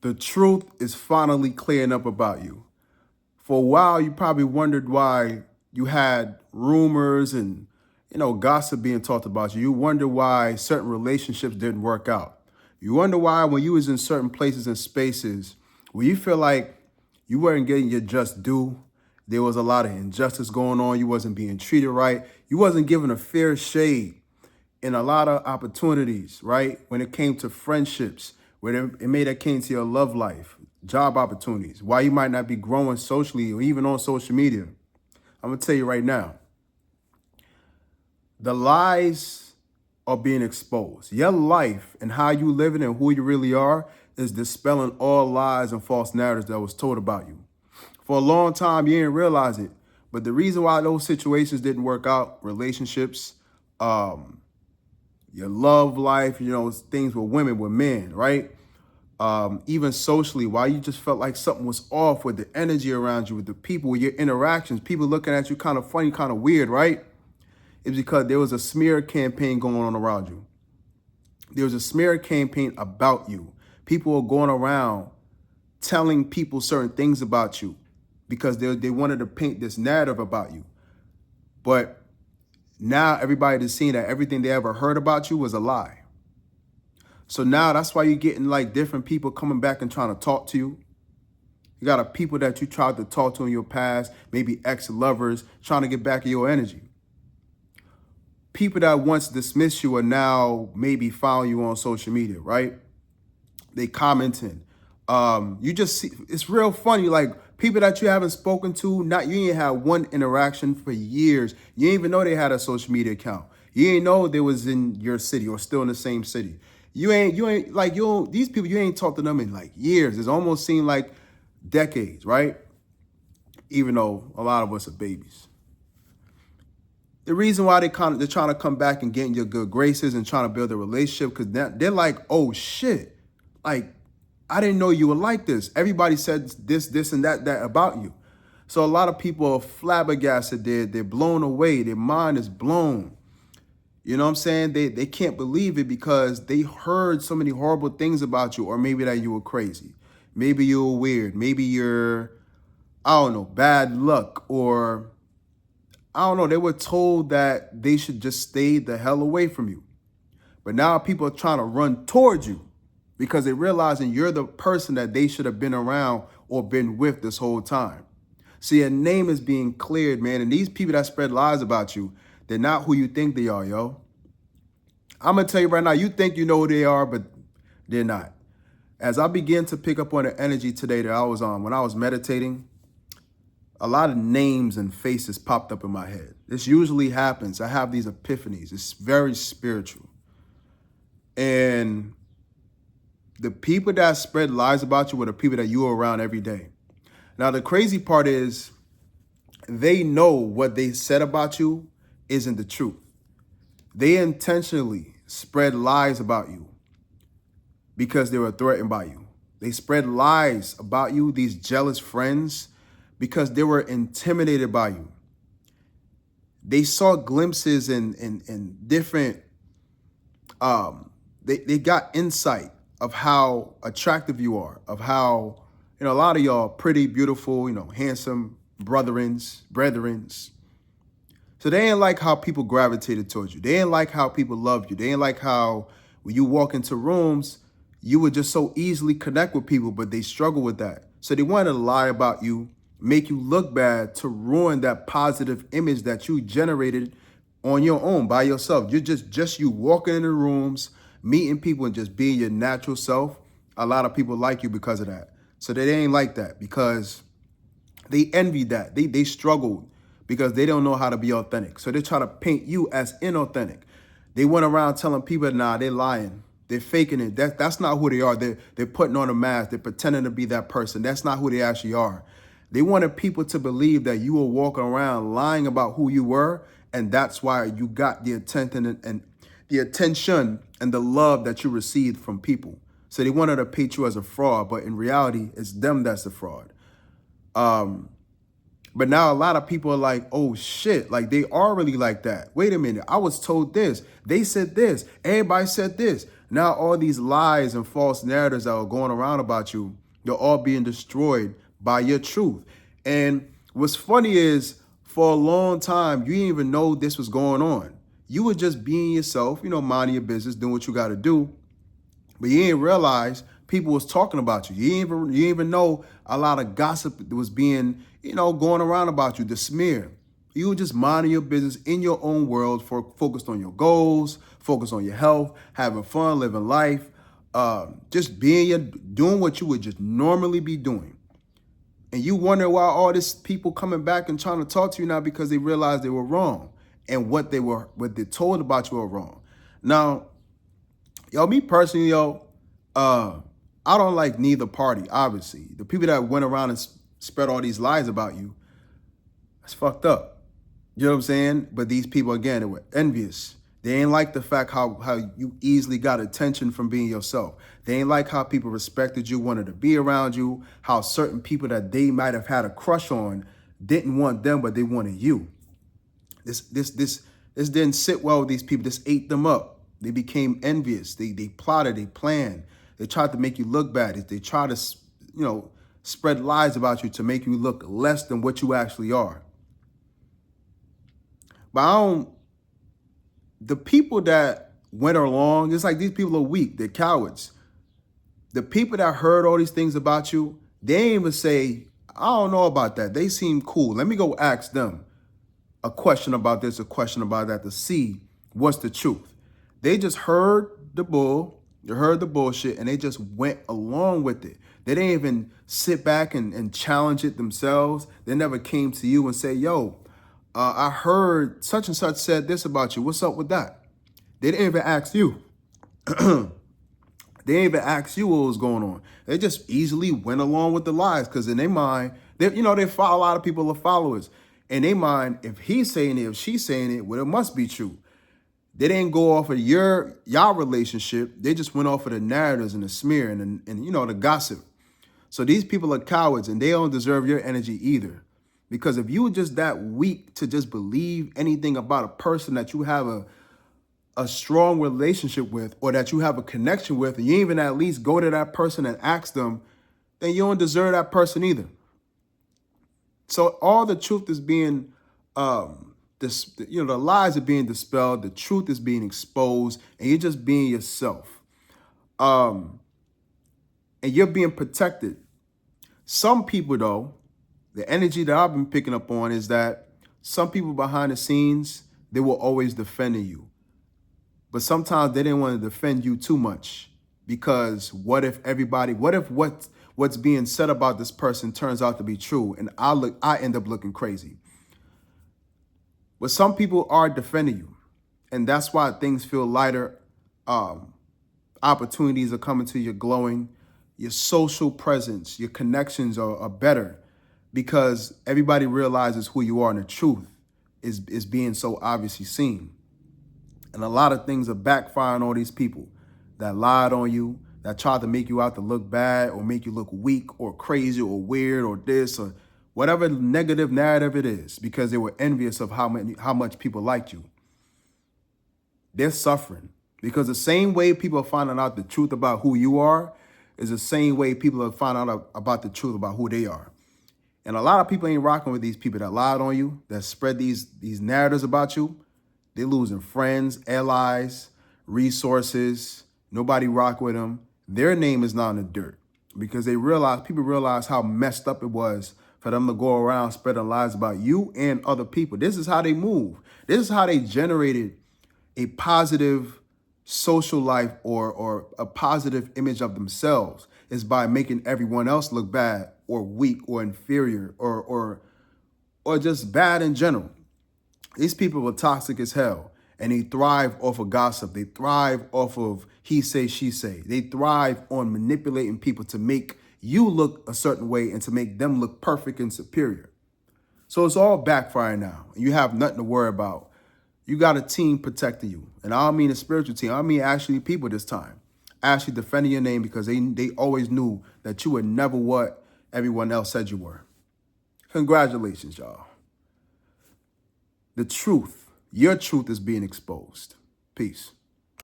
The truth is finally clearing up about you. For a while, you probably wondered why you had rumors and gossip being talked about you. You wonder why certain relationships didn't work out. You wonder why when you was in certain places and spaces where you feel like you weren't getting your just due, there was a lot of injustice going on. You wasn't being treated right. You wasn't given a fair shade in a lot of opportunities, right? When it came to friendships, when it made it came to your love life, job opportunities, why you might not be growing socially or even on social media. I'm gonna tell you right now, the lies are being exposed. Your life and how you living and who you really are is dispelling all lies and false narratives that was told about you. For a long time, you didn't realize it. But the reason why those situations didn't work out, relationships, your love life, things with women, with men, right? Even socially, why you just felt like something was off with the energy around you, with the people, with your interactions, people looking at you kind of funny, kind of weird, right? It's because there was a smear campaign going on around you. There was a smear campaign about you. People were going around telling people certain things about you because they wanted to paint this narrative about you. But now everybody is seeing that everything they ever heard about you was a lie. So now that's why you're getting like different people coming back and trying to talk to you. You got people that you tried to talk to in your past, maybe ex-lovers, trying to get back at your energy. People that once dismissed you are now maybe following you on social media, right? They commenting. You just see, it's real funny. Like people that you haven't spoken to, you ain't had one interaction for years. You didn't even know they had a social media account. You ain't know they was in your city or still in the same city. These people, you ain't talked to them in like years. It's almost seemed like decades, right? Even though a lot of us are babies. The reason why they're trying to come back and get in your good graces and trying to build a relationship, because they're like, oh shit, like, I didn't know you were like this. Everybody said this, and that about you. So a lot of people are flabbergasted. They're blown away. Their mind is blown. You know what I'm saying? They can't believe it because they heard so many horrible things about you, or maybe that you were crazy. Maybe you were weird. Maybe you're, I don't know, bad luck, or I don't know, they were told that they should just stay the hell away from you. But now people are trying to run towards you because they're realizing you're the person that they should have been around or been with this whole time. See, your name is being cleared, man. And these people that spread lies about you, they're not who you think they are, yo. I'm going to tell you right now, you think you know who they are, but they're not. As I begin to pick up on the energy today that I was on, when I was meditating, a lot of names and faces popped up in my head. This usually happens. I have these epiphanies. It's very spiritual. And the people that spread lies about you were the people that you were around every day. Now, the crazy part is they know what they said about you isn't the truth. They intentionally spread lies about you because they were threatened by you. They spread lies about you, these jealous friends, because they were intimidated by you. They saw glimpses in different, they got insight of how attractive you are, of how, a lot of y'all pretty, beautiful, handsome brethrens. So they ain't like how people gravitated towards you. They ain't like how people loved you. They ain't like how when you walk into rooms, you would just so easily connect with people, but they struggle with that. So they wanted to lie about you, make you look bad to ruin that positive image that you generated on your own by yourself. You're just you walking in the rooms, meeting people and just being your natural self. A lot of people like you because of that. So they ain't like that because they envy that. They struggled because they don't know how to be authentic. So they try to paint you as inauthentic. They went around telling people, nah, they're lying. They're faking it. That's not who they are. They're putting on a mask. They're pretending to be that person. That's not who they actually are. They wanted people to believe that you were walking around lying about who you were, and that's why you got the attention and the attention and the love that you received from people. So they wanted to paint you as a fraud, but in reality, it's them that's the fraud. But now a lot of people are like, oh shit, like they are really like that. Wait a minute, I was told this. They said this. Everybody said this. Now all these lies and false narratives that are going around about you, they're all being destroyed by your truth. And what's funny is for a long time, you didn't even know this was going on. You were just being yourself, minding your business, doing what you got to do. But you didn't realize people was talking about you. You didn't even know a lot of gossip that was being, going around about you, the smear. You were just minding your business in your own world, focused on your goals, focused on your health, having fun, living life, just doing what you would just normally be doing. And you wonder why all these people coming back and trying to talk to you now because they realized they were wrong and what they told about you were wrong. Now, me personally, I don't like neither party, obviously. The people that went around and spread all these lies about you, that's fucked up. You know what I'm saying? But these people, again, they were envious. They ain't like the fact how you easily got attention from being yourself. They ain't like how people respected you, wanted to be around you, how certain people that they might have had a crush on didn't want them, but they wanted you. This didn't sit well with these people. This ate them up. They became envious. They plotted, they planned. They tried to make you look bad. They tried to, spread lies about you to make you look less than what you actually are. But the people that went along, it's like these people are weak. They're cowards. The people that heard all these things about you, they ain't even say, I don't know about that. They seem cool. Let me go ask them a question about this, a question about that to see what's the truth. They just heard the bullshit, and they just went along with it. They didn't even sit back and challenge it themselves. They never came to you and say, yo, I heard such and such said this about you. What's up with that? They didn't even ask you. They didn't even ask you what was going on. They just easily went along with the lies because in their mind, they follow a lot of people are followers. In their mind, if he's saying it, if she's saying it, well, it must be true. They didn't go off of y'all relationship. They just went off of the narratives and the smear and the gossip. So these people are cowards and they don't deserve your energy either. Because if you were just that weak to just believe anything about a person that you have a strong relationship with or that you have a connection with, and you even at least go to that person and ask them, then you don't deserve that person either. So all the truth is being, the lies are being dispelled, the truth is being exposed, and you're just being yourself. And you're being protected. Some people, though, the energy that I've been picking up on is that some people behind the scenes, they were always defending you. But sometimes they didn't want to defend you too much because what if what's being said about this person turns out to be true and I end up looking crazy. But some people are defending you, and that's why things feel lighter. Opportunities are coming to you, glowing. Your social presence, your connections are better because everybody realizes who you are, and the truth is being so obviously seen. And a lot of things are backfiring on these people that lied on you, that tried to make you out to look bad or make you look weak or crazy or weird or this or whatever negative narrative it is, because they were envious of how much people liked you. They're suffering because the same way people are finding out the truth about who you are is the same way people are finding out about the truth about who they are. And a lot of people ain't rocking with these people that lied on you, that spread these narratives about you. They're losing friends, allies, resources. Nobody rock with them. Their name is not in the dirt because people realize how messed up it was for them to go around spreading lies about you and other people. This is how they move. This is how they generated a positive social life or a positive image of themselves, is by making everyone else look bad or weak or inferior or just bad in general. These people are toxic as hell, and they thrive off of gossip. They thrive off of he say, she say. They thrive on manipulating people to make you look a certain way and to make them look perfect and superior. So it's all backfiring now, and you have nothing to worry about. You got a team protecting you, and I don't mean a spiritual team. I mean actually people this time, actually defending your name because they always knew that you were never what everyone else said you were. Congratulations, y'all. The truth, your truth is being exposed. Peace.